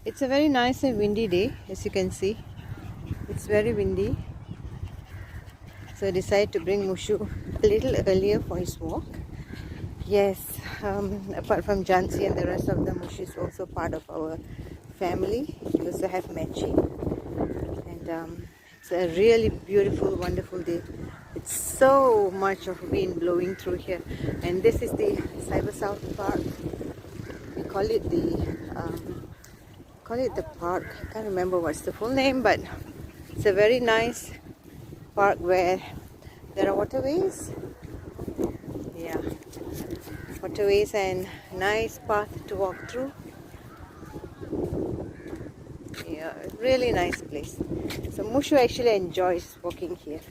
It's a very nice and windy day, as you can see. It's very windy. So I decided to bring Mushu a little earlier for his walk. Yes, apart from Jansi and the rest of them, Mushu is also part of our family. We also have Mechi. And it's a really beautiful, wonderful day. It's so much of wind blowing through here. And this is the Cyber South Park. We call it the park. I can't remember what's the full name, but it's a very nice park where there are waterways. Yeah, waterways and nice path to walk through. Yeah, really nice place. So Mushu actually enjoys walking here.